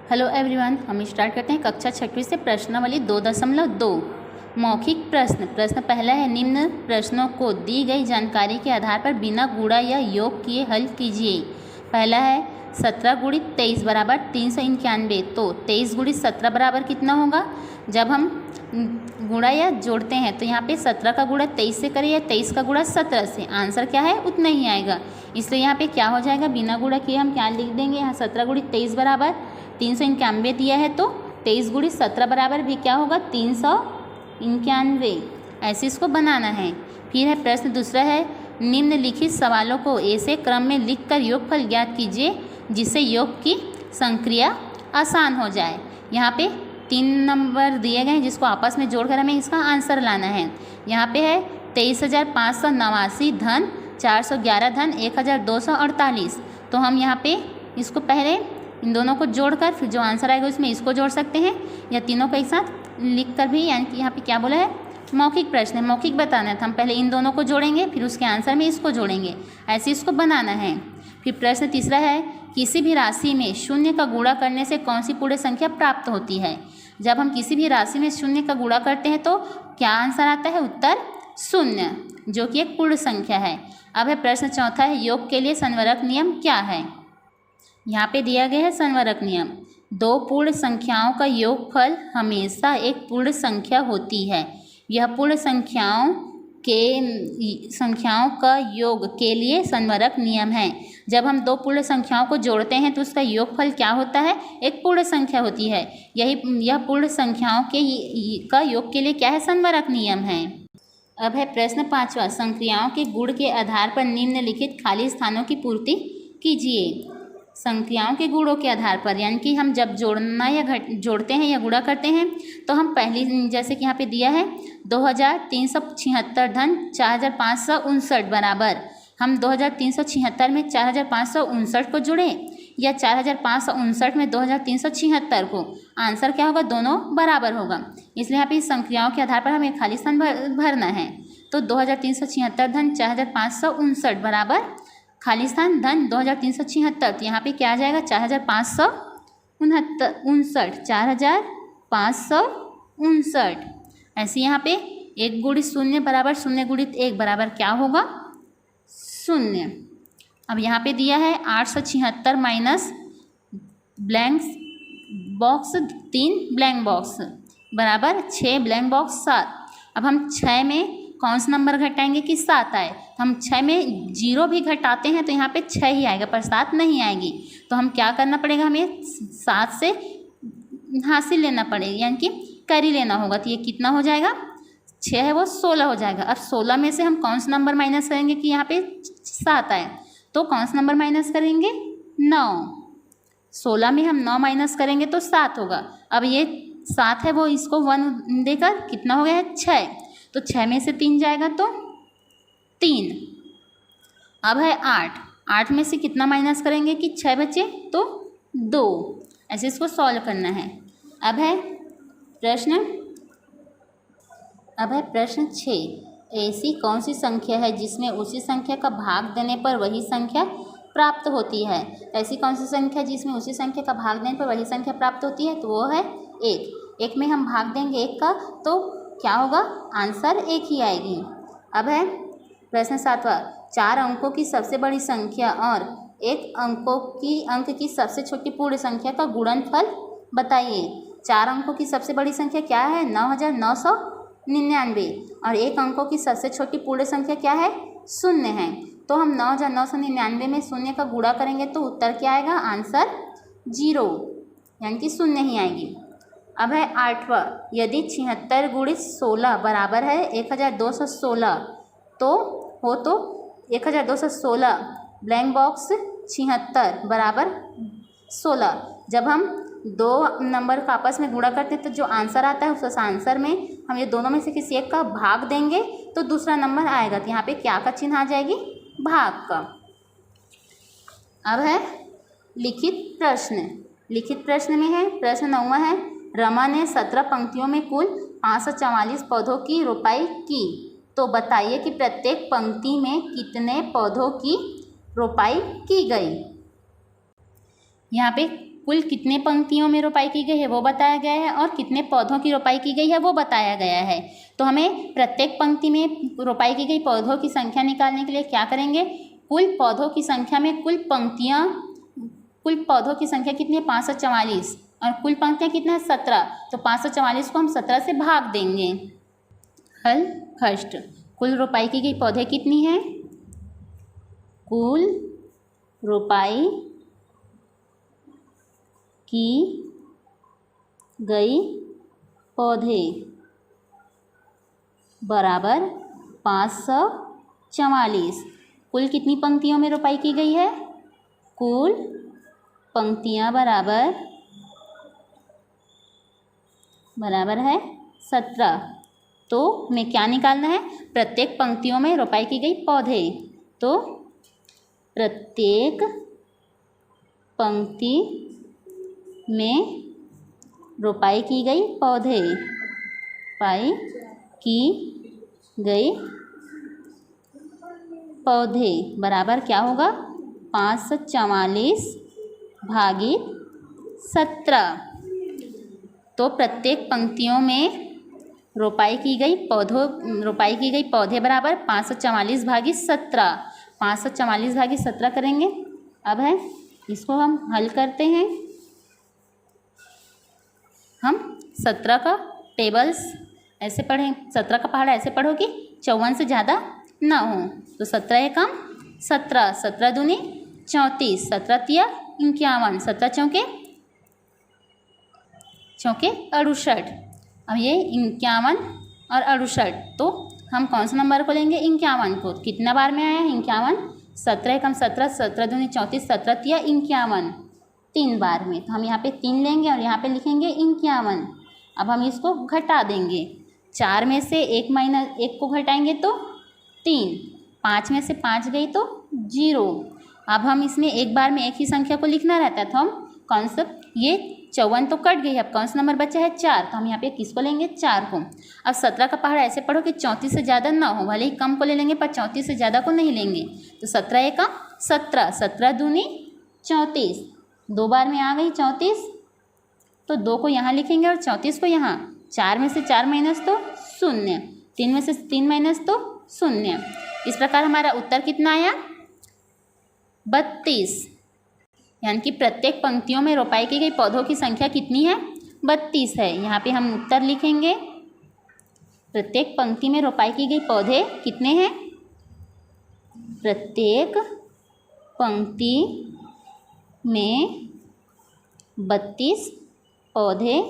Hello everyone, हम start करते हैं कक्षा 6वीं से प्रश्नावली 2.2। मौखिक प्रश्न पहला है, निम्न प्रश्नों को दी गई जानकारी के आधार पर बिना गुणा या योग किए हल कीजिए। पहला है 17 गुणित 23 बराबर 391। तो 23 गुणित 17 बराबर कितना होगा? जब हम गुणा या जोड़ते हैं तो यहाँ पे 17 का गुणा 23 से करें या 23 का गुणा 17 से, आंसर क्या है उतना ही आएगा। इसलिए यहाँ पे क्या हो जाएगा, बिना गुणा किए हम क्या लिख देंगे, यहाँ 17 गुणित 23 बराबर 391 दिया है तो 23 गुणित 17 बराबर भी क्या होगा, 391। ऐसे इसको बनाना है। फिर है प्रश्न दूसरा है, निम्नलिखित सवालों को ऐसे क्रम में लिखकर योगफल ज्ञात कीजिए जिससे योग की संक्रिया आसान हो जाए। यहाँ पे 3 नंबर दिए गए हैं जिसको आपस में जोड़कर हमें इसका आंसर लाना है। यहाँ पे है 23,589 धन 411 धन 1,248। तो हम यहाँ पे इसको पहले इन दोनों को जोड़कर फिर जो आंसर आएगा उसमें इसको जोड़ सकते हैं, या तीनों को एक साथ लिखकर भी, यानी कि यहाँ पे क्या बोला है, मौखिक प्रश्न है, मौखिक बताना है। तो हम पहले इन दोनों को जोड़ेंगे फिर उसके आंसर में इसको जोड़ेंगे, ऐसे इसको बनाना है। फिर प्रश्न तीसरा है, किसी भी राशि में शून्य का गुणा करने से कौन सी पूर्ण संख्या प्राप्त होती है? जब हम किसी भी राशि में शून्य का गुणा करते हैं तो क्या आंसर आता है, उत्तर शून्य, जो कि एक पूर्ण संख्या है। अब है प्रश्न चौथा है, योग के लिए संवरक नियम क्या है? यहाँ पे दिया गया है संवरक नियम, दो पूर्ण संख्याओं का योगफल हमेशा एक पूर्ण संख्या होती है। यह पूर्ण संख्याओं का योग के लिए संवरक नियम है। जब हम दो पूर्ण संख्याओं को जोड़ते हैं तो उसका योगफल क्या होता है, एक पूर्ण संख्या होती है। यह पूर्ण संख्याओं का योग के लिए क्या है, संवरक नियम है। अब है प्रश्न पांचवा, संक्रियाओं के गुण के आधार पर निम्नलिखित खाली स्थानों की पूर्ति कीजिए। संख्याओं के गुणों के आधार पर, यानी कि हम जब जोड़ते हैं या गुणा करते हैं तो हम पहली, जैसे कि यहाँ पे दिया है 2376 धन 4559 बराबर, हम 2376 में 4559 को जुड़ें या 4559 में 2376 को, आंसर क्या होगा, दोनों बराबर होगा। इसलिए यहाँ पे इस संख्याओं के आधार पर हमें खाली स्थान भरना है। तो 2376 धन 4559 बराबर खाली स्थान धन 2376। तो यहाँ पे क्या आ जाएगा, 4559। ऐसे यहाँ पे 1 गुणित 0 बराबर 0 गुणित 1 बराबर क्या होगा, 0। अब यहाँ पे दिया है 876 minus blank box 3 blank box बराबर 6 ब्लैंक बॉक्स 7। अब हम 6 में कौन सा नंबर घटाएंगे कि 7 आए, तो हम 6 में 0 भी घटाते हैं तो यहाँ पे 6 ही आएगा पर 7 नहीं आएगी। तो हम क्या करना पड़ेगा, हमें 7 से हासिल लेना पड़ेगा, यानी कि कैरी लेना होगा। तो ये कितना हो जाएगा, 6 है वो 16 हो जाएगा। अब 16 में से हम कौन सा नंबर माइनस करेंगे कि यहाँ पे 7 आए, तो कौन सा नंबर माइनस करेंगे, 9। 16 में हम 9 माइनस करेंगे तो 7 होगा। अब ये 7 है वो इसको 1 देकर कितना हो गया है, 6। तो 6 में से 3 जाएगा तो 3। अब है 8 में से कितना माइनस करेंगे कि 6 बचे तो 2। ऐसे इसको सॉल्व करना है। अब है प्रश्न 6, ऐसी कौन सी संख्या है जिसमें उसी संख्या का भाग देने पर वही संख्या प्राप्त होती है? ऐसी कौन सी संख्या जिसमें उसी संख्या का भाग देने पर वही संख्या प्राप्त होती है? तो वो है 1 में हम भाग देंगे 1 का तो क्या होगा, आंसर 1 ही आएगी। अब है प्रश्न 7वां, 4 अंकों की सबसे बड़ी संख्या और 1 अंक की सबसे छोटी पूर्ण संख्या का गुणनफल बताइए। 4 अंकों की सबसे बड़ी संख्या क्या है, 9999, और 1 अंकों की सबसे छोटी पूर्ण संख्या क्या है, 0 है। तो हम 9999 में 0 का गुणा करेंगे तो उत्तर क्या आएगा, आंसर 0, यानी कि 0 ही आएगी। अब है 8वां, यदि 76 गुणित 16 बराबर है 1216 तो 1216 ब्लैंक बॉक्स 76 बराबर 16। जब हम 2 नंबर का आपस में गुणा करते हैं तो जो आंसर आता है उस आंसर में हम ये दोनों में से किसी एक का भाग देंगे तो दूसरा नंबर आएगा। तो यहाँ पे क्या का चिन्ह आ जाएगी, भाग का। अब है लिखित प्रश्न में है प्रश्न 9वां है, रमा ने 17 पंक्तियों में कुल 544 पौधों की रोपाई की। तो बताइए कि प्रत्येक पंक्ति में कितने पौधों की रोपाई की गई। यहाँ पे कुल कितने पंक्तियों में रोपाई की गई है वो बताया गया है और कितने पौधों की रोपाई की गई है वो बताया गया है। तो हमें प्रत्येक पंक्ति में रोपाई की गई पौधों की संख्या निकालने के लिए क्या करेंगे, कुल पौधों की संख्या में कुल पौधों की संख्या कितनी है 544 और कुल पंक्तियाँ कितना है 17। तो 544 को हम 17 से भाग देंगे। हल फर्स्ट, कुल रोपाई की गई पौधे कितनी है, कुल रोपाई की गई पौधे बराबर 544। कुल कितनी पंक्तियों में रोपाई की गई है, कुल पंक्तियाँ बराबर है 17। तो हमें क्या निकालना है, प्रत्येक पंक्तियों में रोपाई की गई पौधे। तो प्रत्येक पंक्ति में रोपाई की गई पौधे पाई की गई पौधे बराबर क्या होगा 544 भागित 17। तो प्रत्येक पंक्तियों में रोपाई की गई पौधे बराबर 544 भागित 17। 544 भागित 17 करेंगे। अब है इसको हम हल करते हैं। हम 17 का टेबल्स ऐसे पढ़ें, 17 का पहाड़ा ऐसे पढ़ो कि 54 से ज़्यादा ना हो। तो 17 एकम 17, 17 दूनी 34, 17 तिया 51, 17 चौके 68। अब ये 51 और 68, तो हम कौन सा नंबर को लेंगे 51 को। कितना बार में आया 51, 17 एकम 17, 17 दूनी 34, 17 तिया 51, 3 बार में। तो हम यहाँ पे 3 लेंगे और यहाँ पे लिखेंगे 51। अब हम इसको घटा देंगे, 4 में से 1 को घटाएंगे तो 3, 5 में से 5 गई तो 0। अब हम इसमें एक बार में एक ही संख्या को लिखना रहता है, तो हम कौन सा, ये 54 तो कट गई, अब कौन सा नंबर बचा है 4। तो हम यहाँ पे किसको लेंगे 4 को। अब 17 का पहाड़ा ऐसे पढ़ो कि 34 से ज़्यादा ना हो, भले ही कम को ले लेंगे पर 34 से ज़्यादा को नहीं लेंगे। तो 17 एकम 17, 17 दूनी 34, 2 बार में आ गई 34, तो 2 को यहाँ लिखेंगे और 34 को यहाँ। 4 में से 4 माइनस तो 0, 3 में से 3 माइनस तो 0। इस प्रकार हमारा उत्तर कितना आया 32। यानी कि प्रत्येक पंक्तियों में रोपाई की गई पौधों की संख्या कितनी है 32 है। यहाँ पे हम उत्तर लिखेंगे, प्रत्येक पंक्ति में रोपाई की गई पौधे कितने हैं, प्रत्येक पंक्ति में 32 पौधे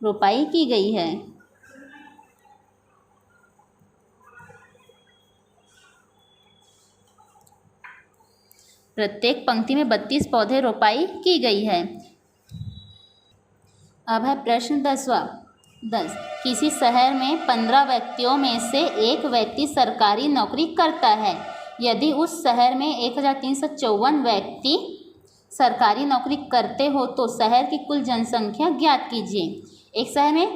रोपाई की गई है। प्रत्येक पंक्ति में 32 पौधे रोपाई की गई है। अब है प्रश्न 10वां। 10, किसी शहर में 15 व्यक्तियों में से एक व्यक्ति सरकारी नौकरी करता है। यदि उस शहर में 1354 व्यक्ति सरकारी नौकरी करते हो तो शहर की कुल जनसंख्या ज्ञात कीजिए। एक शहर में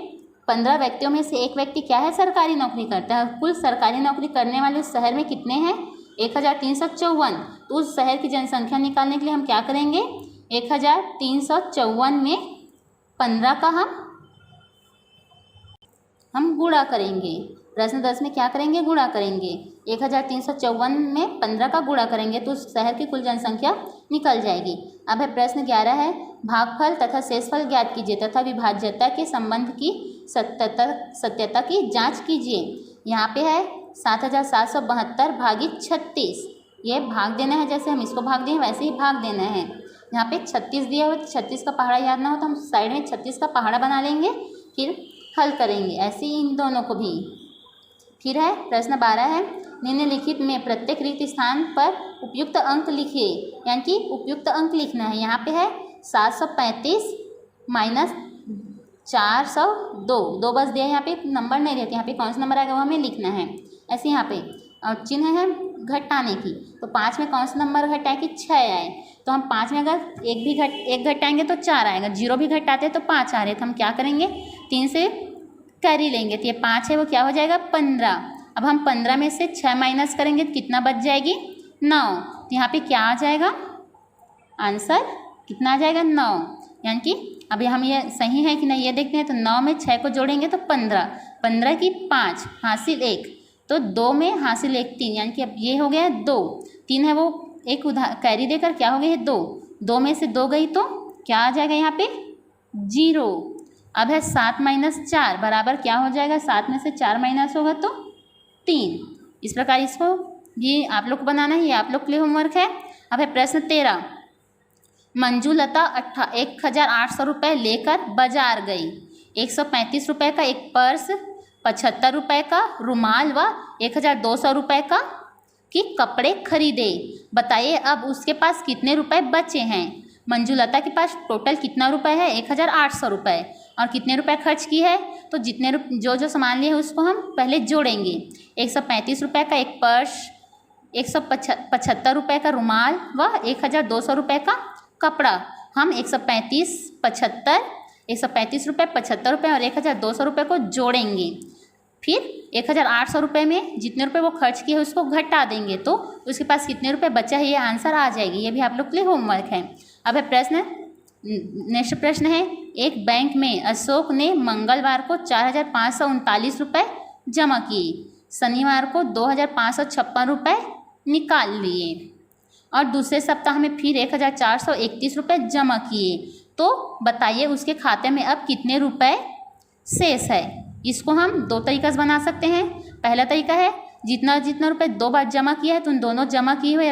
15 व्यक्तियों में से एक व्यक्ति क्या है सरकारी नौकरी करता है। कुल सरकारी नौकरी करने वाले उस शहर में कितने हैं 1354। तो उस शहर की जनसंख्या निकालने के लिए हम क्या करेंगे, 1354 में 15 का हम गुणा करेंगे। प्रश्न 10 में क्या करेंगे, गुणा करेंगे। 1354 में 15 का गुणा करेंगे तो उस शहर की कुल जनसंख्या निकल जाएगी। अब है प्रश्न 11 है, भागफल तथा शेषफल ज्ञात कीजिए तथा विभाज्यता के संबंध की सत्यता की जांच कीजिए। यहाँ पे है 7772 भागित 36। ये भाग देना है, जैसे हम इसको भाग दें वैसे ही भाग देना है। यहाँ पे 36 दिया हुआ है, 36 का पहाड़ा याद ना हो तो हम साइड में 36 का पहाड़ा बना लेंगे, फिर हल करेंगे। ऐसे ही इन दोनों को भी। फिर है प्रश्न 12 है, निम्नलिखित में प्रत्येक रिक्त स्थान पर उपयुक्त अंक लिखिए। यानी कि उपयुक्त अंक लिखना है। यहाँ पे है 735 माइनस 402, 2 बस दिया है, यहाँ पे नंबर नहीं रहते, यहाँ पे कौन सा नंबर आएगा वो हमें लिखना है। ऐसे यहाँ पे और चिन्ह है घटाने की, तो 5 में कौन सा नंबर घटाए कि 6 आए। तो हम 5 में अगर एक घटाएंगे तो 4 आएगा, 0 भी घटाते तो 5 आ रहे, तो हम क्या करेंगे 3 से कैरी लेंगे, तो ये 5 है वो क्या हो जाएगा 15। अब हम 15 में से 6 माइनस करेंगे तो कितना बच जाएगी 9। तो यहाँ पे क्या आ जाएगा आंसर कितना आ जाएगा 9, यानी कि अभी हम ये सही है कि नहीं ये देखते हैं। तो 9 में 6 को जोड़ेंगे तो 15, 15 की 5 हासिल 1, तो 2 में हासिल 1 3, यानी कि अब ये हो गया 2, 3 है वो एक कैरी देकर क्या हो गया है 2, 2 में से 2 गई तो क्या आ जाएगा यहाँ पे 0। अब है 7 माइनस 4 बराबर क्या हो जाएगा, 7 में से 4 माइनस होगा तो 3। इस प्रकार इसको ये आप लोग को बनाना है, ये आप लोग के लिए होमवर्क है। अब है प्रश्न 13, मंजूलता 1800 रुपये लेकर बाजार गई। 135 रुपये का एक पर्स, 75 रुपये का रुमाल व 1200 रुपये का कि कपड़े खरीदे। बताइए अब उसके पास कितने रुपए बचे हैं। मंजूलता के पास टोटल कितना रुपए है 1800 रुपये, और कितने रुपए खर्च की है, तो जितने जो सामान लिए हैं उसको हम पहले जोड़ेंगे। 135 रुपये का एक पर्स, 175 रुपये का रुमाल व 1200 रुपये का कपड़ा। हम 135 रुपये, 75 रुपये और 1200 रुपये को जोड़ेंगे। फिर 1800 रुपये में जितने रुपए वो खर्च किए उसको घटा देंगे, तो उसके पास कितने रुपए बचा है ये आंसर आ जाएगी। ये भी आप लोग के लिए होमवर्क है। अब है प्रश्न, नेक्स्ट प्रश्न है, एक बैंक में अशोक ने मंगलवार को 4539 रुपये जमा किए, शनिवार को 2556 रुपये निकाल लिए और दूसरे सप्ताह में फिर 1431 रुपये जमा किए। तो बताइए उसके खाते में अब कितने रुपए शेष है। इसको हम दो तरीक़ा से बना सकते हैं। पहला तरीका है जितना जितना रुपए 2 बार जमा किया है तो उन दोनों जमा किए हुए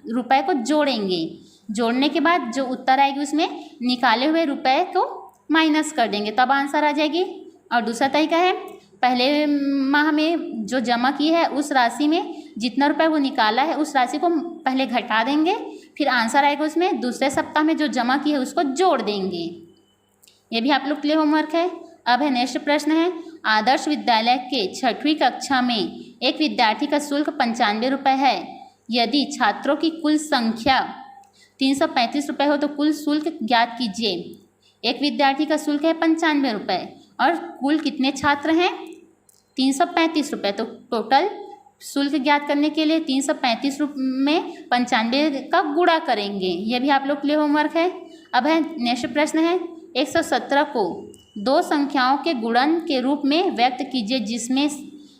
रुपए को जोड़ेंगे। जोड़ने के बाद जो उत्तर आएगी उसमें निकाले हुए रुपए को माइनस कर देंगे, तब आंसर आ जाएगी। और दूसरा तरीका है पहले माह में जो जमा की है उस राशि में जितना रुपए वो निकाला है उस राशि को पहले घटा देंगे, फिर आंसर आएगा उसमें दूसरे सप्ताह में जो जमा की है उसको जोड़ देंगे। ये भी आप लोग के लिए होमवर्क है। अब है नेक्स्ट प्रश्न है, आदर्श विद्यालय के 6वीं कक्षा में एक विद्यार्थी का शुल्क 95 रुपये है। यदि छात्रों की कुल संख्या 335 रुपये हो तो कुल शुल्क ज्ञात कीजिए। एक विद्यार्थी का शुल्क है 95 रुपये और कुल कितने छात्र हैं 335 रुपये। तो टोटल शुल्क ज्ञात करने के लिए 335 में 95 का गुणा करेंगे। यह भी आप लोग के लिए होमवर्क है। अब है नेक्स्ट प्रश्न है, 117 को दो संख्याओं के गुणन के रूप में व्यक्त कीजिए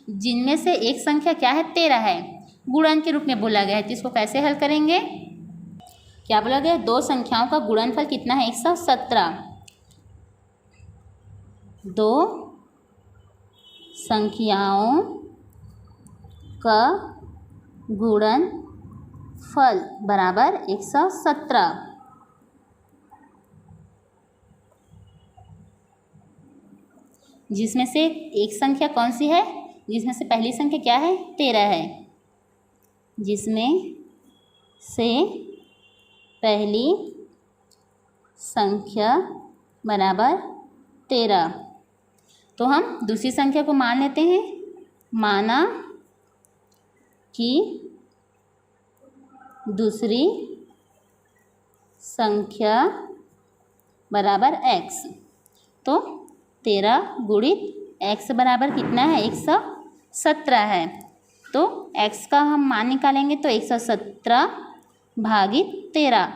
जिनमें से एक संख्या क्या है 13 है, गुणन के रूप में बोला गया है। तो इसको कैसे हल करेंगे, क्या बोला गया, दो संख्याओं का गुणनफल कितना है 117। दो संख्याओं का गुणनफल बराबर 117। जिसमें से एक संख्या कौन सी है, जिसमें से पहली संख्या क्या है 13 है, जिसमें से पहली संख्या बराबर 13। तो हम दूसरी संख्या को मान लेते हैं। माना कि दूसरी संख्या बराबर x, तो 13 गुणित x बराबर कितना है 117 है। तो x का हम मान निकालेंगे तो 117 भागित 13।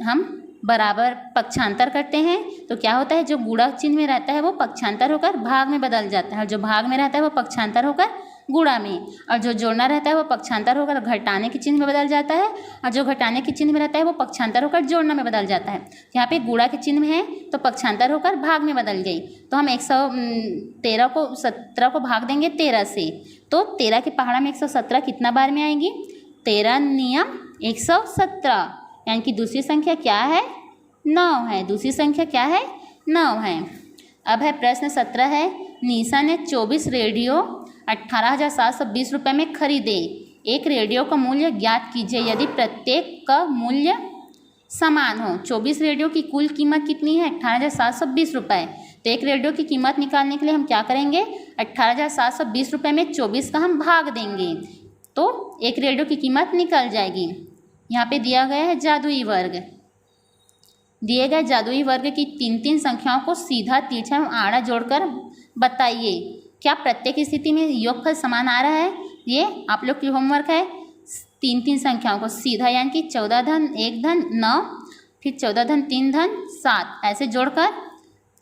हम बराबर पक्षांतर करते हैं तो क्या होता है, जो गुणा चिन्ह में रहता है वो पक्षांतर होकर भाग में बदल जाता है, और जो भाग में रहता है वो पक्षांतर होकर गुणा में, और जो जोड़ना रहता है वो पक्षांतर होकर घटाने के चिन्ह में बदल जाता है, और जो घटाने के चिन्ह में रहता है वो पक्षांतर होकर जोड़ना में बदल जाता है। यहाँ पे गुणा के चिन्ह में है तो पक्षांतर होकर भाग में बदल गई। तो हम 113 को 17 को भाग देंगे 13 से, तो 13 के पहाड़ा में 117 कितना बार में आएगी, 13 नियम 117, यानी कि दूसरी संख्या क्या है 9 है। दूसरी संख्या क्या है 9 है। अब है प्रश्न 17 है, निशा ने 24 रेडियो 18,720 रुपये में खरीदे। एक रेडियो का मूल्य ज्ञात कीजिए यदि प्रत्येक का मूल्य समान हो। 24 रेडियो की कुल कीमत कितनी है 18,720 रुपये। तो एक रेडियो की कीमत निकालने के लिए हम क्या करेंगे, 18,720 रुपये में 24 का हम भाग देंगे तो एक रेडियो की कीमत निकल जाएगी। यहाँ पे दिया गया है जादुई वर्ग। दिए गए जादुई वर्ग की 3 संख्याओं को सीधा, तिरछा एवं आड़ा जोड़कर बताइए क्या प्रत्येक स्थिति में योगफल समान आ रहा है। ये आप लोग की होमवर्क है। 3 संख्याओं को सीधा यानी कि 14 धन 1 धन 9 फिर 14 धन 3 धन 7, ऐसे जोड़कर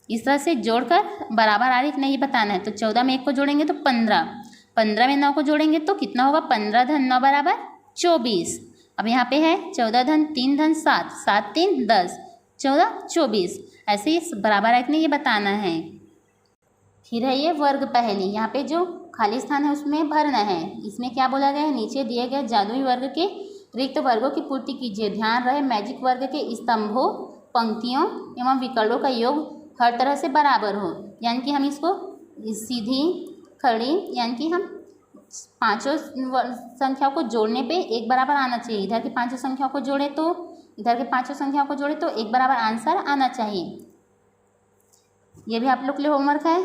इस तरह से जोड़कर बराबर आ रही कि नहीं बताना है। तो 14 में 1 को जोड़ेंगे तो 15, 15 में 9 को जोड़ेंगे तो कितना होगा, 15 धन 9 बराबर 24। अब यहाँ पे है 14 धन 3 धन 7, 7 3 10, 14 24, ऐसे ही बराबर है कि नहीं ये बताना है। फिर है ये वर्ग पहेली, यहाँ पे जो खाली स्थान है उसमें भरना है। इसमें क्या बोला गया है, नीचे दिए गए जादुई वर्ग के रिक्त वर्गों की पूर्ति कीजिए। ध्यान रहे मैजिक वर्ग के स्तंभों, पंक्तियों एवं विकल्पों का योग हर तरह से बराबर हो, यानी कि हम इसको सीधी खड़ी यानी कि हम पांचों संख्याओं को जोड़ने पे एक बराबर आना चाहिए। इधर की पांचों संख्याओं को जोड़े तो इधर के पांचों संख्याओं को जोड़े तो एक बराबर आंसर आना चाहिए। ये भी आप लोग के लिए होमवर्क है।